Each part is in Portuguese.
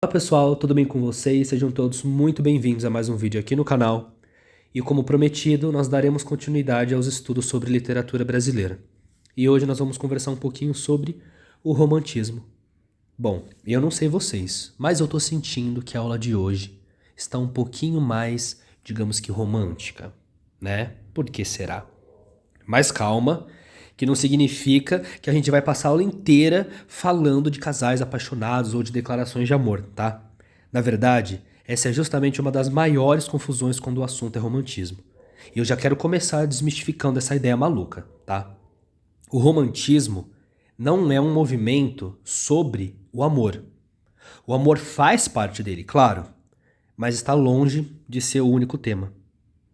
Olá pessoal, tudo bem com vocês? Sejam todos muito bem-vindos a mais um vídeo aqui no canal. E como prometido, nós daremos continuidade aos estudos sobre literatura brasileira. E hoje nós vamos conversar um pouquinho sobre o romantismo. Bom, eu não sei vocês, mas eu tô sentindo que a aula de hoje está um pouquinho mais, digamos que romântica, né? Por que será? Mas calma, que não significa que a gente vai passar a aula inteira falando de casais apaixonados ou de declarações de amor, tá? Na verdade, essa é justamente uma das maiores confusões quando o assunto é romantismo. E eu já quero começar desmistificando essa ideia maluca, tá? O romantismo não é um movimento sobre o amor. O amor faz parte dele, claro, mas está longe de ser o único tema.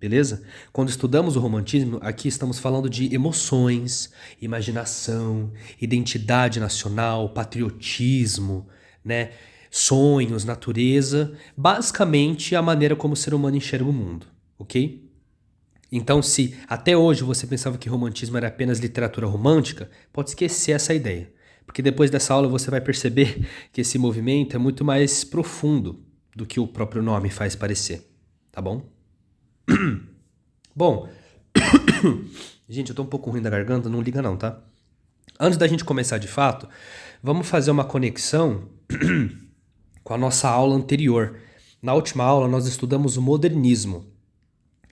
Beleza? Quando estudamos o romantismo, aqui estamos falando de emoções, imaginação, identidade nacional, patriotismo, né? Sonhos, natureza, basicamente a maneira como o ser humano enxerga o mundo, ok? Então, se até hoje você pensava que romantismo era apenas literatura romântica, pode esquecer essa ideia, porque depois dessa aula você vai perceber que esse movimento é muito mais profundo do que o próprio nome faz parecer, tá bom? Bom, gente, eu tô um pouco ruim da garganta, não liga não, tá? Antes da gente começar de fato, vamos fazer uma conexão com a nossa aula anterior. Na última aula nós estudamos o modernismo.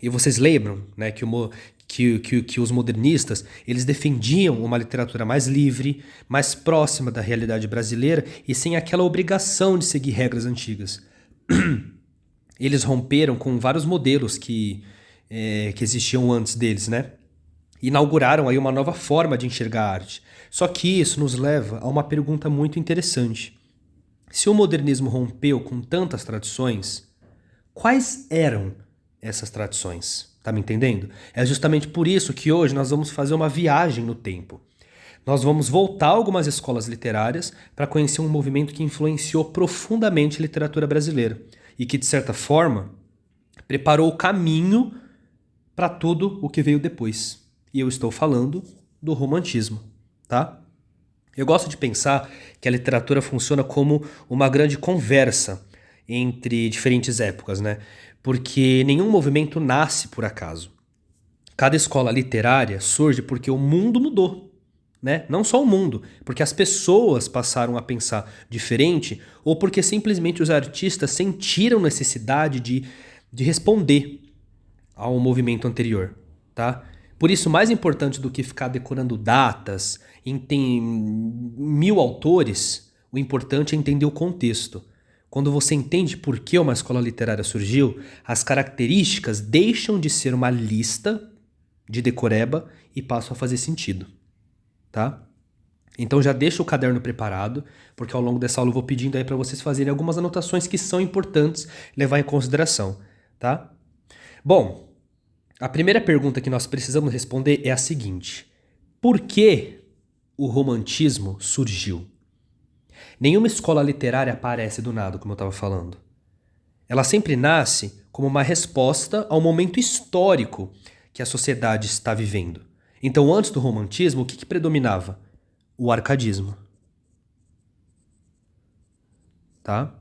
E vocês lembram, né, que os modernistas, eles defendiam uma literatura mais livre, mais próxima da realidade brasileira e sem aquela obrigação de seguir regras antigas. Eles romperam com vários modelos que existiam antes deles, né? Inauguraram aí uma nova forma de enxergar a arte. Só que isso nos leva a uma pergunta muito interessante. Se o modernismo rompeu com tantas tradições, quais eram essas tradições? Tá me entendendo? É justamente por isso que hoje nós vamos fazer uma viagem no tempo. Nós vamos voltar a algumas escolas literárias para conhecer um movimento que influenciou profundamente a literatura brasileira e que, de certa forma, preparou o caminho para tudo o que veio depois. E eu estou falando do romantismo, tá? Eu gosto de pensar que a literatura funciona como uma grande conversa entre diferentes épocas, né? Porque nenhum movimento nasce por acaso. Cada escola literária surge porque o mundo mudou, né? Não só o mundo, porque as pessoas passaram a pensar diferente ou porque simplesmente os artistas sentiram necessidade de responder ao movimento anterior, tá? Por isso, mais importante do que ficar decorando datas, tem 1000 autores, o importante é entender o contexto. Quando você entende por que uma escola literária surgiu, as características deixam de ser uma lista de decoreba e passam a fazer sentido, tá? Então já deixa o caderno preparado, porque ao longo dessa aula eu vou pedindo aí para vocês fazerem algumas anotações que são importantes levar em consideração, tá? Bom, a primeira pergunta que nós precisamos responder é a seguinte: por que o romantismo surgiu? Nenhuma escola literária aparece do nada, como eu estava falando. Ela sempre nasce como uma resposta ao momento histórico que a sociedade está vivendo. Então, antes do romantismo, o que predominava? O arcadismo. Tá?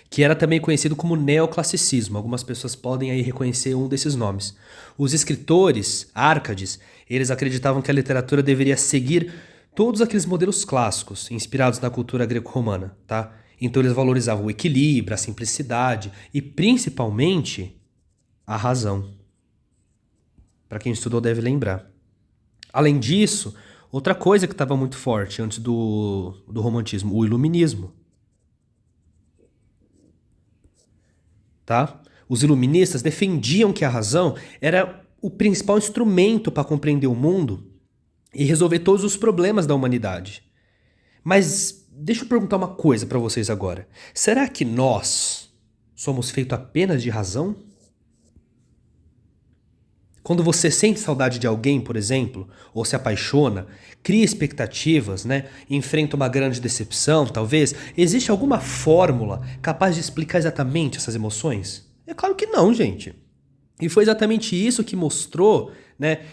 Que era também conhecido como neoclassicismo. Algumas pessoas podem aí reconhecer um desses nomes. Os escritores, Árcades, eles acreditavam que a literatura deveria seguir todos aqueles modelos clássicos, inspirados na cultura greco-romana, tá? Então eles valorizavam o equilíbrio, a simplicidade e principalmente a razão. Para quem estudou deve lembrar. Além disso, outra coisa que estava muito forte antes do romantismo, o iluminismo. Tá? Os iluministas defendiam que a razão era o principal instrumento para compreender o mundo e resolver todos os problemas da humanidade. Mas deixa eu perguntar uma coisa para vocês agora. Será que nós somos feitos apenas de razão? Quando você sente saudade de alguém, por exemplo, ou se apaixona, cria expectativas, né? Enfrenta uma grande decepção, talvez, existe alguma fórmula capaz de explicar exatamente essas emoções? É claro que não, gente. E foi exatamente isso que mostrou, né,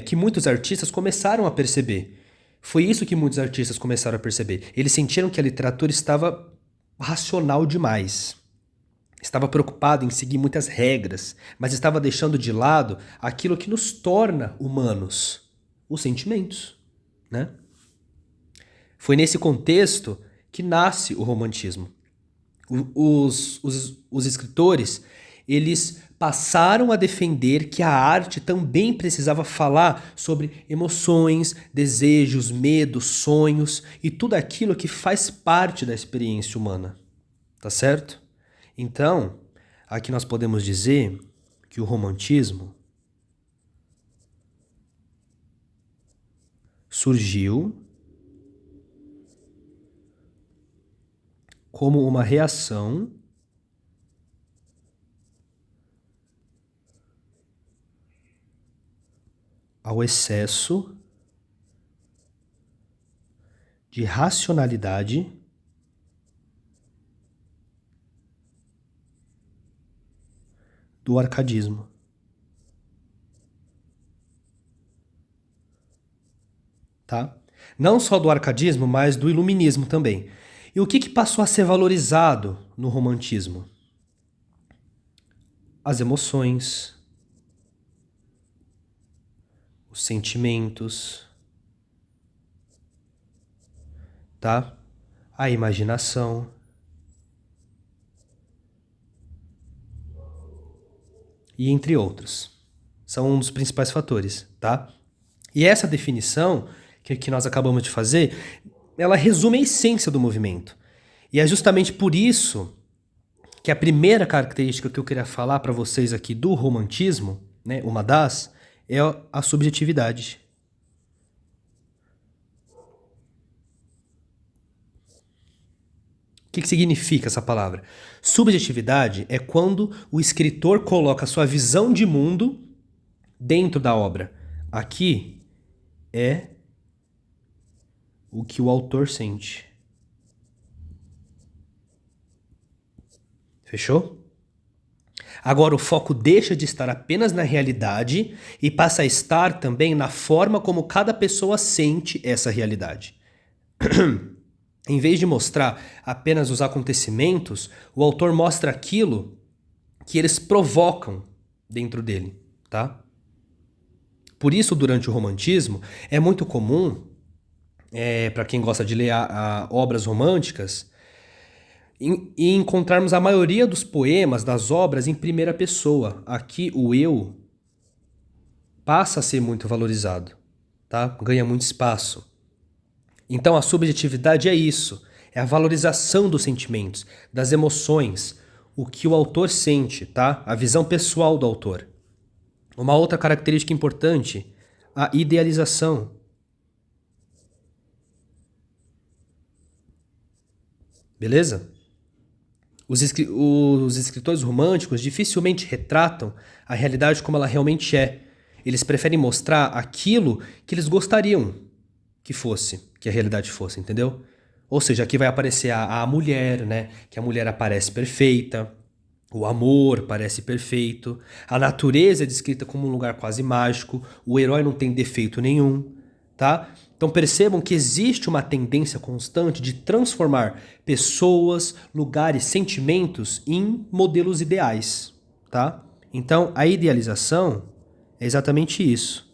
que muitos artistas começaram a perceber. Foi isso que muitos artistas começaram a perceber. Eles sentiram que a literatura estava racional demais. Estava preocupado em seguir muitas regras, mas estava deixando de lado aquilo que nos torna humanos, os sentimentos, né? Foi nesse contexto que nasce o romantismo. Os escritores, eles passaram a defender que a arte também precisava falar sobre emoções, desejos, medos, sonhos e tudo aquilo que faz parte da experiência humana. Tá certo? Então, aqui nós podemos dizer que o romantismo surgiu como uma reação ao excesso de racionalidade do arcadismo. Tá? Não só do arcadismo, mas do iluminismo também. E o que passou a ser valorizado no romantismo? As emoções, os sentimentos, tá? A imaginação. E entre outros. São um dos principais fatores, tá? E essa definição que nós acabamos de fazer, ela resume a essência do movimento. E é justamente por isso que a primeira característica que eu queria falar para vocês aqui do romantismo, né, uma das, é a subjetividade. O que significa essa palavra? Subjetividade é quando o escritor coloca a sua visão de mundo dentro da obra. Aqui é o que o autor sente. Fechou? Agora o foco deixa de estar apenas na realidade e passa a estar também na forma como cada pessoa sente essa realidade. Em vez de mostrar apenas os acontecimentos, o autor mostra aquilo que eles provocam dentro dele, tá? Por isso, durante o romantismo, é muito comum, para quem gosta de ler obras românticas, e encontrarmos a maioria dos poemas, das obras, em primeira pessoa. Aqui o eu passa a ser muito valorizado, tá? Ganha muito espaço. Então a subjetividade é isso, é a valorização dos sentimentos, das emoções, o que o autor sente, tá? A visão pessoal do autor. Uma outra característica importante, a idealização. Beleza? Os escritores românticos dificilmente retratam a realidade como ela realmente é. Eles preferem mostrar aquilo que eles gostariam que fosse, que a realidade fosse, entendeu? Ou seja, aqui vai aparecer a mulher, né? Que a mulher aparece perfeita, o amor parece perfeito, a natureza é descrita como um lugar quase mágico, o herói não tem defeito nenhum, tá? Então percebam que existe uma tendência constante de transformar pessoas, lugares, sentimentos em modelos ideais, tá? Então a idealização é exatamente isso.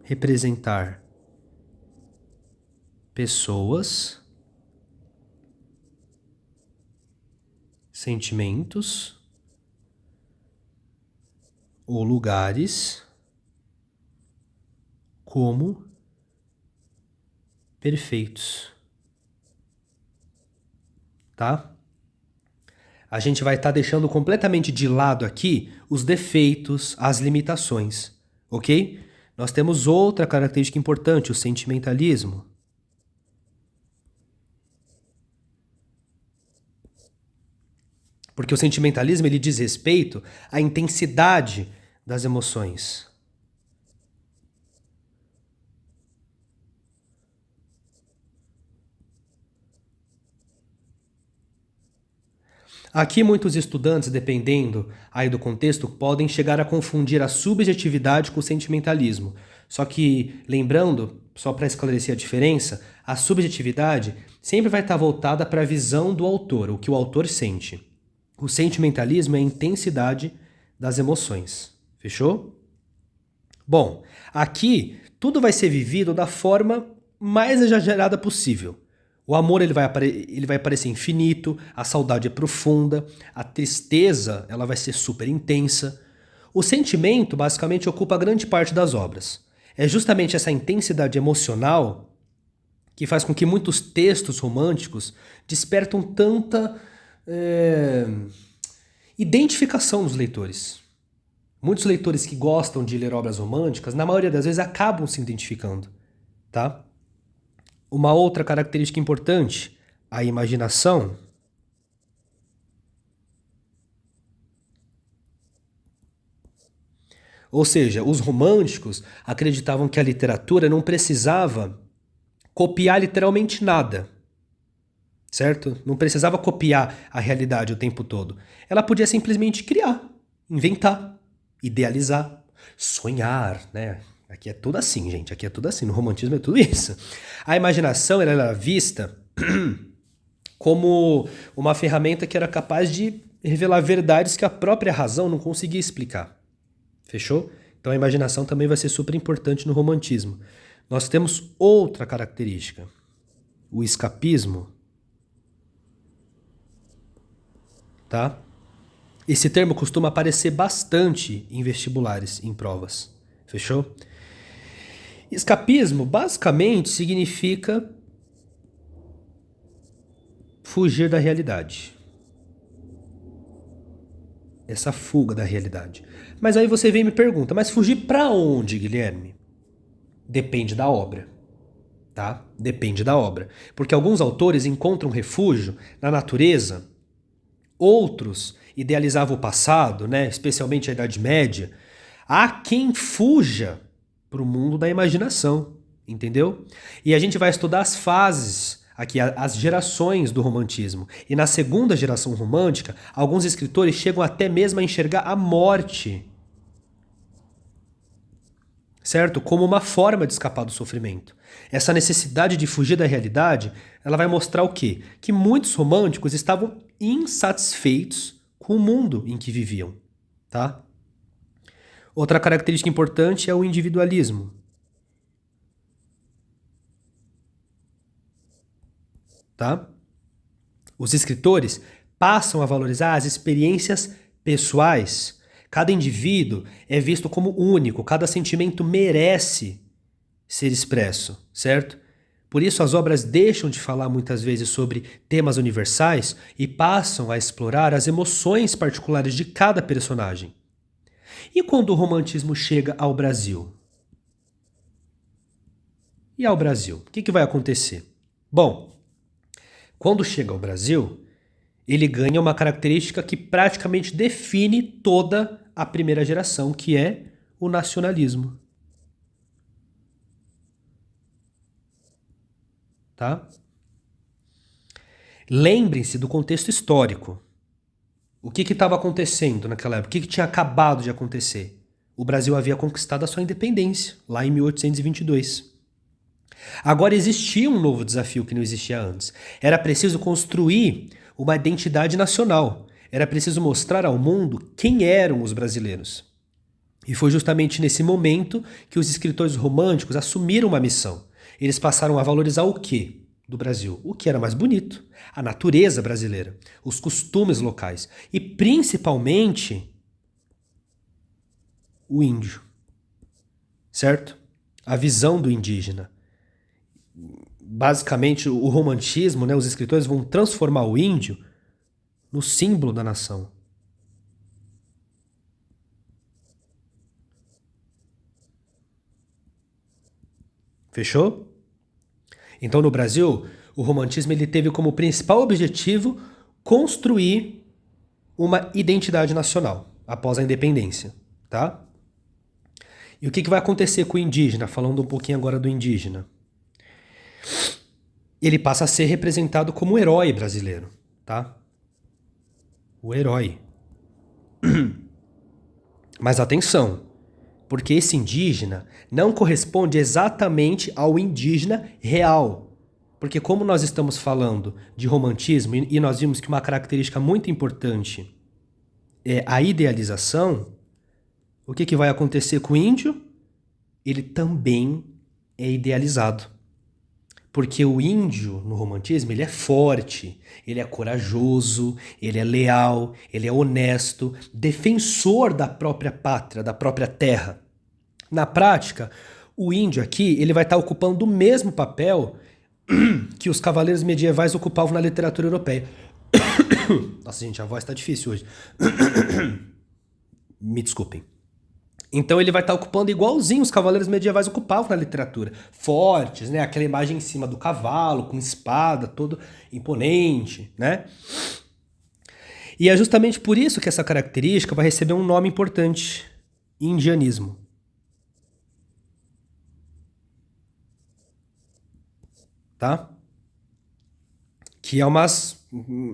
Representar pessoas, sentimentos ou lugares como perfeitos, tá? A gente vai estar deixando completamente de lado aqui os defeitos, as limitações, ok? Nós temos outra característica importante, o sentimentalismo. Porque o sentimentalismo ele diz respeito à intensidade das emoções. Aqui muitos estudantes, dependendo aí do contexto, podem chegar a confundir a subjetividade com o sentimentalismo. Só que, lembrando, só para esclarecer a diferença, a subjetividade sempre vai estar voltada para a visão do autor, o que o autor sente. O sentimentalismo é a intensidade das emoções. Fechou? Bom, aqui tudo vai ser vivido da forma mais exagerada possível. O amor ele vai parecer infinito, a saudade é profunda, a tristeza ela vai ser super intensa. O sentimento basicamente ocupa grande parte das obras. É justamente essa intensidade emocional que faz com que muitos textos românticos despertam tanta identificação nos leitores. Muitos leitores que gostam de ler obras românticas, na maioria das vezes, acabam se identificando, tá? Uma outra característica importante, a imaginação. Ou seja, os românticos acreditavam que a literatura não precisava copiar literalmente nada, certo? Não precisava copiar a realidade o tempo todo. Ela podia simplesmente criar, inventar, idealizar, sonhar, né? Aqui é tudo assim, gente. Aqui é tudo assim. No romantismo é tudo isso. A imaginação ela era vista como uma ferramenta que era capaz de revelar verdades que a própria razão não conseguia explicar. Fechou? Então a imaginação também vai ser super importante no romantismo. Nós temos outra característica. O escapismo. Tá? Esse termo costuma aparecer bastante em vestibulares, em provas. Fechou? Escapismo basicamente significa fugir da realidade. Essa fuga da realidade. Mas aí você vem e me pergunta, mas fugir para onde, Guilherme? Depende da obra, tá? Depende da obra. Porque alguns autores encontram refúgio na natureza, outros idealizavam o passado, né? Especialmente a Idade Média. Há quem fuja para o mundo da imaginação, entendeu? E a gente vai estudar as fases, aqui as gerações do romantismo. E na segunda geração romântica, alguns escritores chegam até mesmo a enxergar a morte, certo? Como uma forma de escapar do sofrimento. Essa necessidade de fugir da realidade, ela vai mostrar o quê? Que muitos românticos estavam insatisfeitos com o mundo em que viviam, tá? Outra característica importante é o individualismo. Tá? Os escritores passam a valorizar as experiências pessoais. Cada indivíduo é visto como único, cada sentimento merece ser expresso, certo? Por isso as obras deixam de falar muitas vezes sobre temas universais e passam a explorar as emoções particulares de cada personagem. E quando o romantismo chega ao Brasil? E ao Brasil? O que vai acontecer? Bom, quando chega ao Brasil, ele ganha uma característica que praticamente define toda a primeira geração, que é o nacionalismo. Tá? Lembrem-se do contexto histórico. O que estava acontecendo naquela época? O que tinha acabado de acontecer? O Brasil havia conquistado a sua independência, lá em 1822. Agora existia um novo desafio que não existia antes. Era preciso construir uma identidade nacional. Era preciso mostrar ao mundo quem eram os brasileiros. E foi justamente nesse momento que os escritores românticos assumiram uma missão. Eles passaram a valorizar o quê do Brasil? O que era mais bonito? A natureza brasileira, os costumes locais e principalmente o índio, certo? A visão do indígena. Basicamente, o romantismo, né, os escritores vão transformar o índio no símbolo da nação. Fechou? Então, no Brasil, o romantismo ele teve como principal objetivo construir uma identidade nacional após a independência, tá? E o que vai acontecer com o indígena? Falando um pouquinho agora do indígena. Ele passa a ser representado como o herói brasileiro, tá? O herói. Mas atenção, Porque esse indígena não corresponde exatamente ao indígena real. Porque como nós estamos falando de romantismo e nós vimos que uma característica muito importante é a idealização, o que vai acontecer com o índio? Ele também é idealizado. Porque o índio, no romantismo, ele é forte, ele é corajoso, ele é leal, ele é honesto, defensor da própria pátria, da própria terra. Na prática, o índio aqui ele vai estar ocupando o mesmo papel que os cavaleiros medievais ocupavam na literatura europeia. Nossa, gente, a voz está difícil hoje. Me desculpem. Então ele vai estar ocupando igualzinho os cavaleiros medievais ocupavam na literatura. Fortes, né? Aquela imagem em cima do cavalo, com espada, todo imponente, né? E é justamente por isso que essa característica vai receber um nome importante: indianismo. Tá? Que é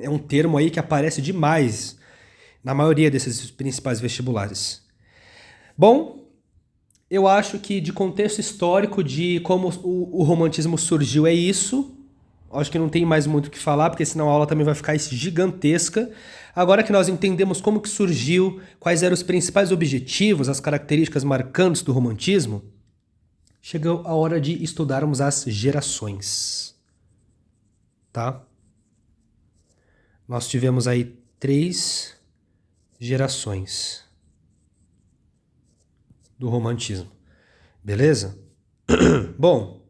um termo aí que aparece demais na maioria desses principais vestibulares. Bom, eu acho que de contexto histórico de como o romantismo surgiu é isso. Acho que não tem mais muito o que falar, porque senão a aula também vai ficar gigantesca. Agora que nós entendemos como que surgiu, quais eram os principais objetivos, as características marcantes do romantismo, chegou a hora de estudarmos as gerações. Tá? Nós tivemos aí 3 gerações do romantismo. Beleza? Bom,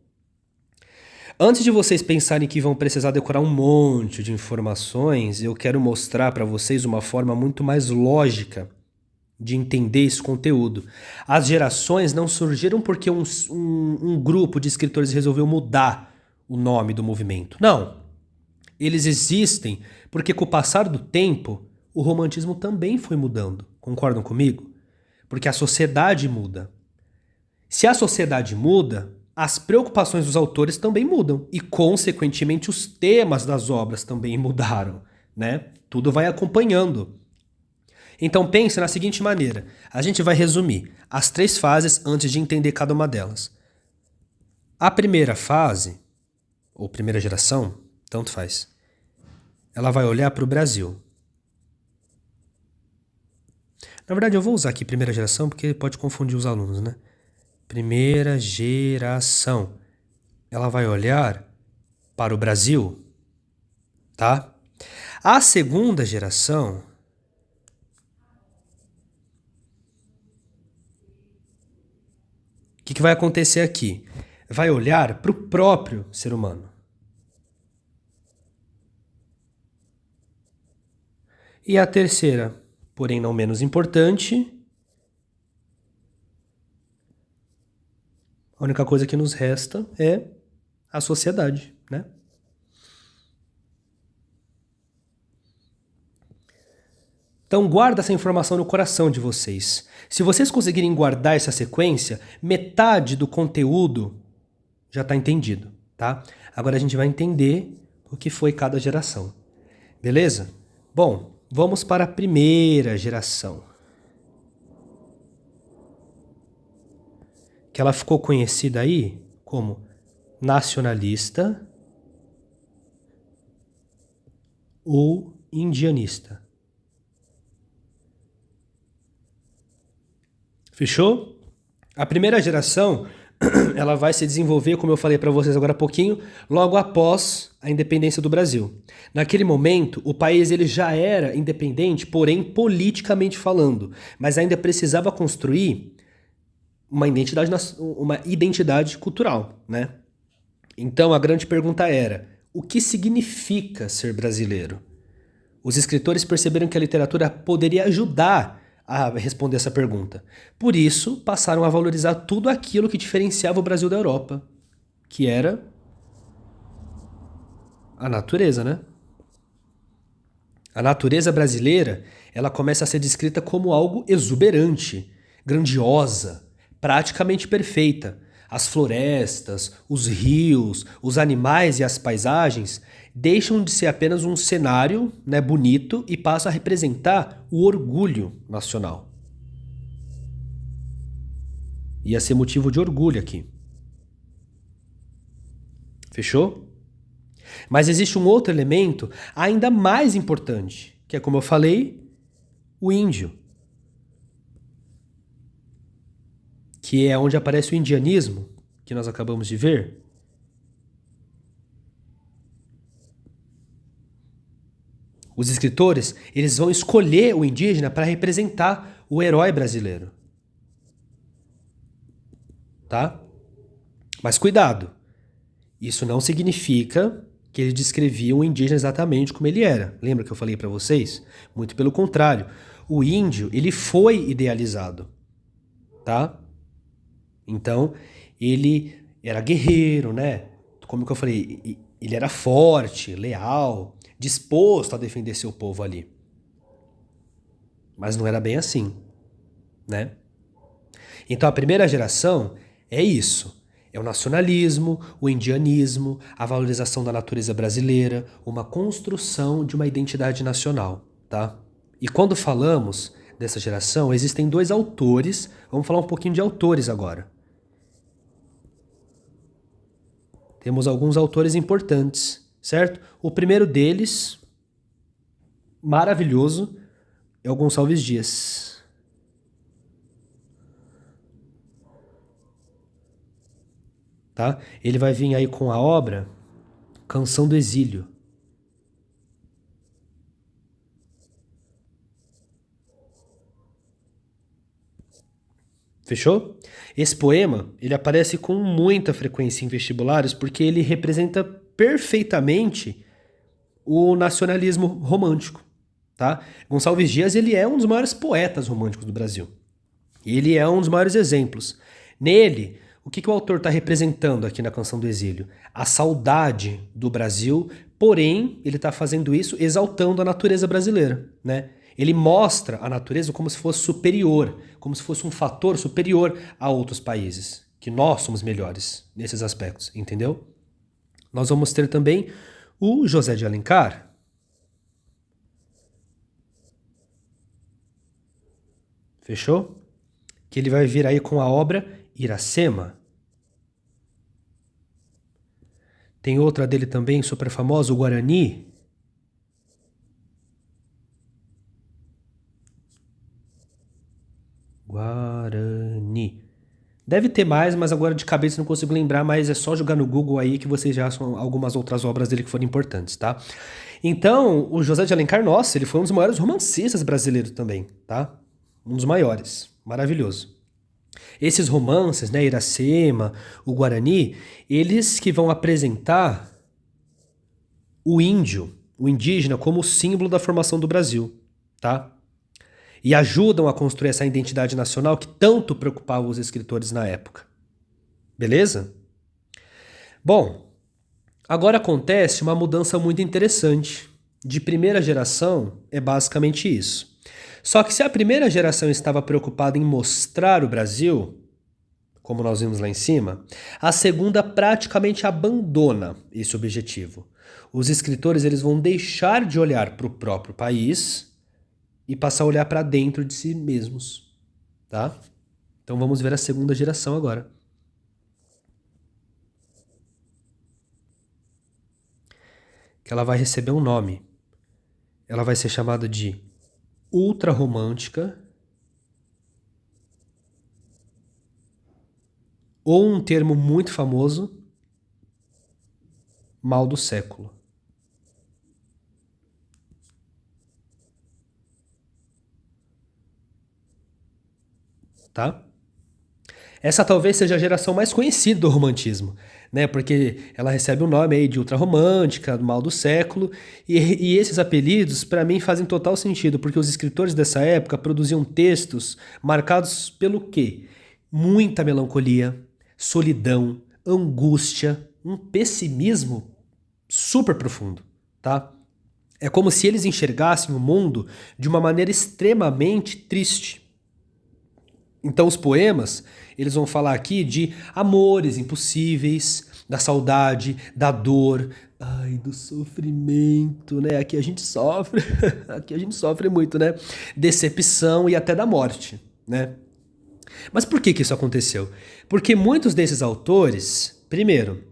antes de vocês pensarem que vão precisar decorar um monte de informações, eu quero mostrar para vocês uma forma muito mais lógica de entender esse conteúdo. As gerações não surgiram porque um grupo de escritores resolveu mudar o nome do movimento. Não. Eles existem porque, com o passar do tempo, o romantismo também foi mudando. Concordam comigo? Porque a sociedade muda. Se a sociedade muda, as preocupações dos autores também mudam. E, consequentemente, os temas das obras também mudaram, né? Tudo vai acompanhando. Então pense na seguinte maneira. A gente vai resumir as 3 fases antes de entender cada uma delas. A primeira fase, ou primeira geração, tanto faz, ela vai olhar para o Brasil. Na verdade, eu vou usar aqui primeira geração porque pode confundir os alunos, né? Primeira geração. Ela vai olhar para o Brasil, tá? A segunda geração o que vai acontecer aqui? Vai olhar para o próprio ser humano. E a terceira, porém não menos importante, a única coisa que nos resta é a sociedade, né? Então guarda essa informação no coração de vocês. Se vocês conseguirem guardar essa sequência, metade do conteúdo já está entendido, tá? Agora a gente vai entender o que foi cada geração. Beleza? Bom, vamos para a primeira geração. Que ela ficou conhecida aí como nacionalista ou indianista. Fechou? A primeira geração, ela vai se desenvolver, como eu falei para vocês agora há pouquinho, logo após a independência do Brasil. Naquele momento, o país ele já era independente, porém politicamente falando, mas ainda precisava construir uma identidade cultural, né? Então a grande pergunta era: o que significa ser brasileiro? Os escritores perceberam que a literatura poderia ajudar a responder essa pergunta. Por isso, passaram a valorizar tudo aquilo que diferenciava o Brasil da Europa, que era a natureza, né? A natureza brasileira, ela começa a ser descrita como algo exuberante, grandiosa, praticamente perfeita. As florestas, os rios, os animais e as paisagens deixam de ser apenas um cenário, né, bonito e passam a representar o orgulho nacional. Ia ser motivo de orgulho aqui. Fechou? Mas existe um outro elemento ainda mais importante, que é, como eu falei, o índio, que é onde aparece o indianismo, que nós acabamos de ver. Os escritores, eles vão escolher o indígena para representar o herói brasileiro, tá? Mas cuidado, isso não significa que eles descreviam o indígena exatamente como ele era. Lembra que eu falei para vocês? Muito pelo contrário. O índio, ele foi idealizado, tá? Então, ele era guerreiro, né? Como que eu falei, ele era forte, leal, disposto a defender seu povo ali. Mas não era bem assim, né? Então a primeira geração é isso. É o nacionalismo, o indianismo, a valorização da natureza brasileira, uma construção de uma identidade nacional, tá? E quando falamos dessa geração, existem dois autores, vamos falar um pouquinho de autores agora. Temos alguns autores importantes, certo? O primeiro deles, maravilhoso, é o Gonçalves Dias. Tá? Ele vai vir aí com a obra Canção do Exílio. Fechou? Esse poema, ele aparece com muita frequência em vestibulares porque ele representa perfeitamente o nacionalismo romântico, tá? Gonçalves Dias, ele é um dos maiores poetas românticos do Brasil. Ele é um dos maiores exemplos. Nele, o que o autor está representando aqui na Canção do Exílio? A saudade do Brasil, porém, ele está fazendo isso exaltando a natureza brasileira, né? Ele mostra a natureza como se fosse superior, como se fosse um fator superior a outros países, que nós somos melhores nesses aspectos, entendeu? Nós vamos ter também o José de Alencar. Fechou? Que ele vai vir aí com a obra Iracema. Tem outra dele também, super famosa, o Guarani. Guarani. Deve ter mais, mas agora de cabeça não consigo lembrar, mas é só jogar no Google aí que vocês já acham algumas outras obras dele que foram importantes, tá? Então, o José de Alencar, nossa, ele foi um dos maiores romancistas brasileiros também, tá? Um dos maiores. Maravilhoso. Esses romances, né, Iracema, o Guarani, eles que vão apresentar o índio, o indígena, como símbolo da formação do Brasil, tá? E ajudam a construir essa identidade nacional que tanto preocupava os escritores na época. Beleza? Bom, agora acontece uma mudança muito interessante. De primeira geração é basicamente isso. Só que se a primeira geração estava preocupada em mostrar o Brasil, como nós vimos lá em cima, a segunda praticamente abandona esse objetivo. Os escritores eles vão deixar de olhar para o próprio país e passar a olhar para dentro de si mesmos, tá? Então vamos ver a segunda geração agora. Que ela vai receber um nome. Ela vai ser chamada de ultrarromântica ou um termo muito famoso, mal do século. Tá? Essa talvez seja a geração mais conhecida do romantismo, né? Porque ela recebe o nome aí de ultrarromântica, do mal do século, e esses apelidos para mim fazem total sentido, porque os escritores dessa época produziam textos marcados pelo quê? Muita melancolia, solidão, angústia, um pessimismo super profundo, tá? É como se eles enxergassem o mundo de uma maneira extremamente triste. Então os poemas, eles vão falar aqui de amores impossíveis, da saudade, da dor, ai, do sofrimento, né? Aqui a gente sofre, aqui a gente sofre muito, né? Decepção e até da morte, né? Mas por que que isso aconteceu? Porque muitos desses autores, primeiro,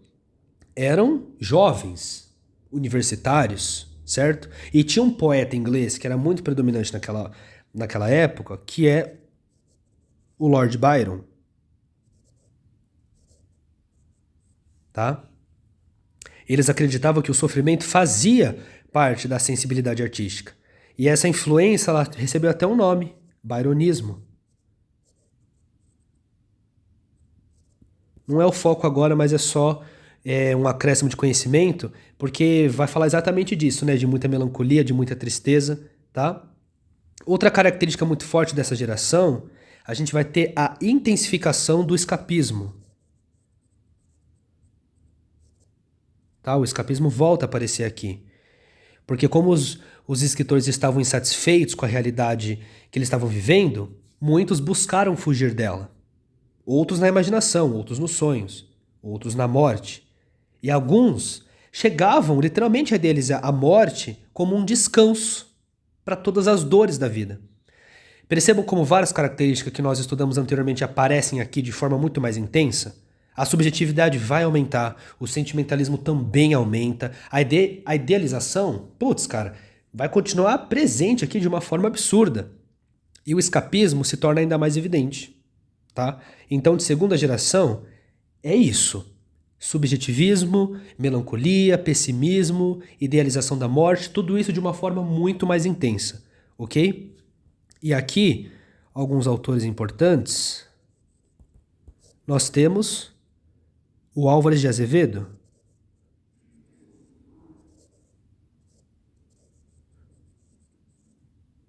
eram jovens, universitários, certo? E tinha um poeta inglês que era muito predominante naquela época, que é o Lord Byron, tá? Eles acreditavam que o sofrimento fazia parte da sensibilidade artística. E essa influência ela recebeu até um nome, Byronismo. Não é o foco agora, mas é só um acréscimo de conhecimento, porque vai falar exatamente disso, né? De muita melancolia, de muita tristeza, tá? Outra característica muito forte dessa geração, a gente vai ter a intensificação do escapismo. Tá? O escapismo volta a aparecer aqui. Porque como os escritores estavam insatisfeitos com a realidade que eles estavam vivendo, muitos buscaram fugir dela. Outros na imaginação, outros nos sonhos, outros na morte. E alguns chegavam literalmente a idealizar a morte como um descanso para todas as dores da vida. Percebam como várias características que nós estudamos anteriormente aparecem aqui de forma muito mais intensa? A subjetividade vai aumentar, o sentimentalismo também aumenta, a idealização, putz, cara, vai continuar presente aqui de uma forma absurda. E o escapismo se torna ainda mais evidente, tá? Então, de segunda geração, é isso. Subjetivismo, melancolia, pessimismo, idealização da morte, tudo isso de uma forma muito mais intensa, ok? E aqui, alguns autores importantes, nós temos o Álvares de Azevedo.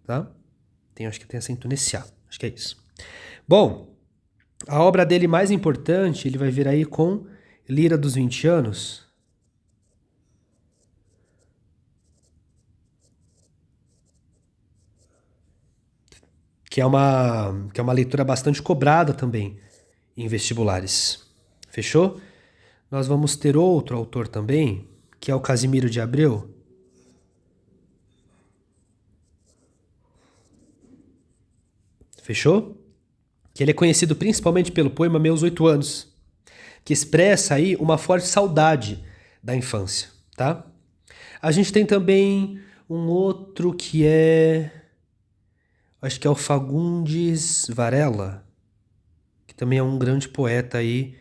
Tá? Acho que tem acento nesse A. Acho que é isso. Bom, a obra dele mais importante, ele vai vir aí com Lira dos 20 anos. Que é uma leitura bastante cobrada também em vestibulares. Fechou? Nós vamos ter outro autor também, que é o Casimiro de Abreu. Fechou? Que ele é conhecido principalmente pelo poema Meus 8 Anos, que expressa aí uma forte saudade da infância, tá? A gente tem também um outro que acho que é o Fagundes Varela, que também é um grande poeta aí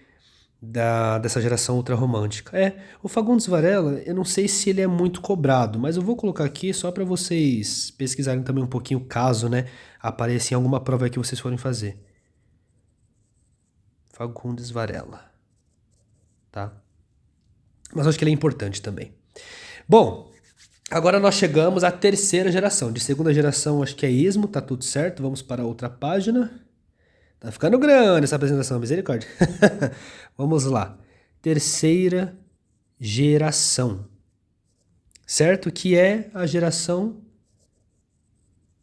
dessa geração ultrarromântica. O Fagundes Varela, eu não sei se ele é muito cobrado, mas eu vou colocar aqui só para vocês pesquisarem também um pouquinho caso, né, apareça em alguma prova que vocês forem fazer. Fagundes Varela, tá? Mas acho que ele é importante também. Bom, agora nós chegamos à terceira geração. De segunda geração acho que é ismo, tá tudo certo. Vamos para outra página. Tá ficando grande essa apresentação, misericórdia. Vamos lá. Terceira geração. Certo? Que é a geração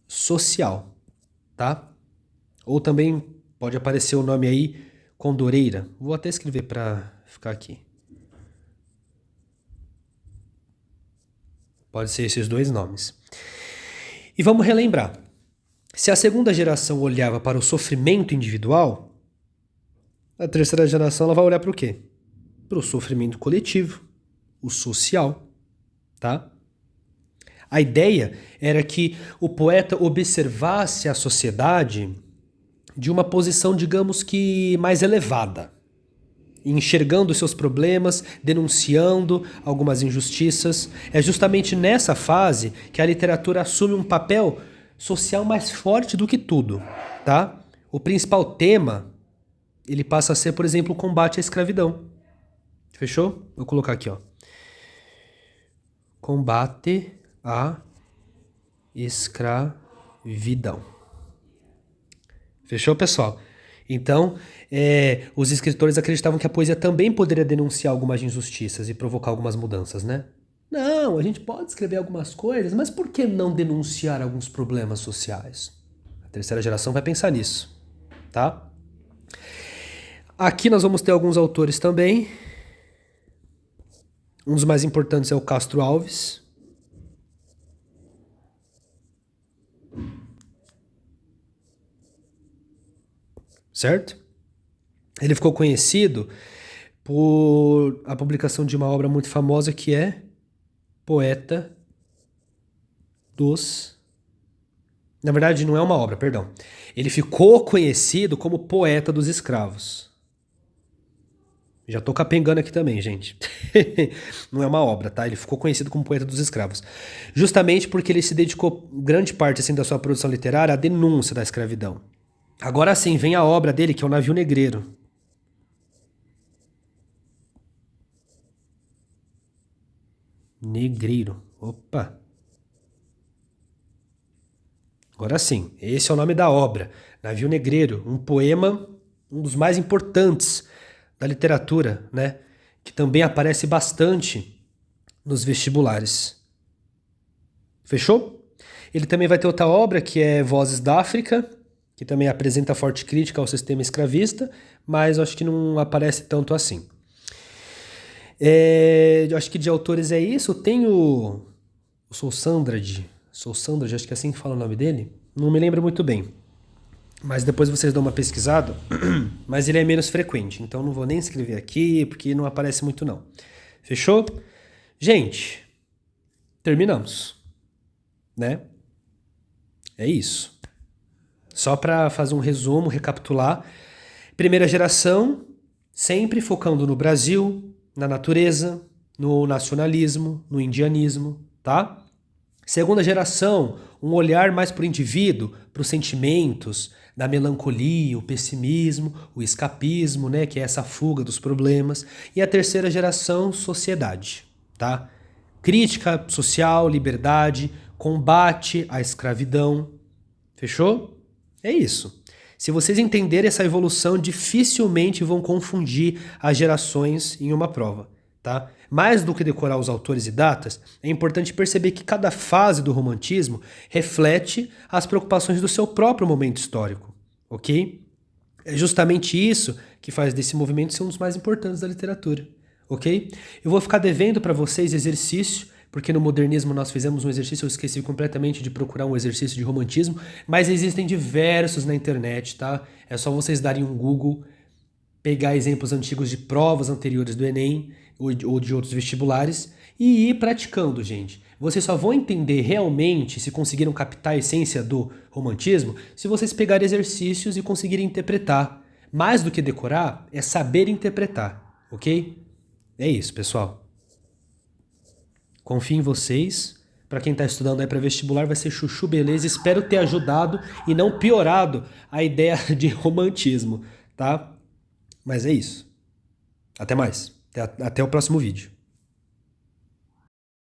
social, tá? Ou também pode aparecer o nome aí, Condoreira. Vou até escrever para ficar aqui. Pode ser esses dois nomes. E vamos relembrar. Se a segunda geração olhava para o sofrimento individual, a terceira geração ela vai olhar para o quê? Para o sofrimento coletivo, o social, tá? A ideia era que o poeta observasse a sociedade de uma posição, digamos que mais elevada, enxergando seus problemas, denunciando algumas injustiças. É justamente nessa fase que a literatura assume um papel social mais forte do que tudo, tá? O principal tema, ele passa a ser, por exemplo, o combate à escravidão. Fechou? Vou colocar aqui, ó. Combate à escravidão. Fechou, pessoal? Então, os escritores acreditavam que a poesia também poderia denunciar algumas injustiças e provocar algumas mudanças, né? Não, a gente pode escrever algumas coisas, mas por que não denunciar alguns problemas sociais? A terceira geração vai pensar nisso, tá? Aqui nós vamos ter alguns autores também. Um dos mais importantes é o Castro Alves. certo? Ele ficou conhecido por a publicação de uma obra muito famosa que é Poeta dos... Na verdade, não é uma obra, perdão. Ele ficou conhecido como Poeta dos Escravos. Já tô capengando aqui também, gente. Não é uma obra, tá? Ele ficou conhecido como Poeta dos Escravos. Justamente porque ele se dedicou grande parte assim, da sua produção literária à denúncia da escravidão. Agora sim, vem a obra dele, que é o Navio Negreiro. Negreiro. Opa. Agora sim, esse é o nome da obra. Navio Negreiro, um poema, um dos mais importantes da literatura, né? Que também aparece bastante nos vestibulares. Fechou? Ele também vai ter outra obra que é Vozes da África, que também apresenta forte crítica ao sistema escravista, mas acho que não aparece tanto assim. Eu acho que de autores é isso. Tem o Sossandrade, acho que é assim que fala o nome dele. Não me lembro muito bem. Mas depois vocês dão uma pesquisada. Mas ele é menos frequente, então não vou nem escrever aqui, porque não aparece muito não. Fechou? Gente, terminamos. Né? É isso. Só para fazer um resumo, recapitular. Primeira geração, sempre focando no Brasil, na natureza, no nacionalismo, no indianismo, tá? Segunda geração, um olhar mais para o indivíduo, para os sentimentos, da melancolia, o pessimismo, o escapismo, né, que é essa fuga dos problemas. E a terceira geração, sociedade, tá? Crítica social, liberdade, combate à escravidão. Fechou? É isso. Se vocês entenderem essa evolução, dificilmente vão confundir as gerações em uma prova, tá? Mais do que decorar os autores e datas, é importante perceber que cada fase do romantismo reflete as preocupações do seu próprio momento histórico, ok? É justamente isso que faz desse movimento ser um dos mais importantes da literatura, ok? Eu vou ficar devendo para vocês exercício, porque no modernismo nós fizemos um exercício, eu esqueci completamente de procurar um exercício de romantismo, mas existem diversos na internet, tá? É só vocês darem um Google, pegar exemplos antigos de provas anteriores do Enem ou de outros vestibulares e ir praticando, gente. Vocês só vão entender realmente se conseguiram captar a essência do romantismo se vocês pegarem exercícios e conseguirem interpretar. Mais do que decorar, é saber interpretar, ok? É isso, pessoal. Confio em vocês. Para quem está estudando aí para vestibular, vai ser chuchu beleza. Espero ter ajudado e não piorado a ideia de romantismo, tá? Mas é isso. Até mais. Até o próximo vídeo.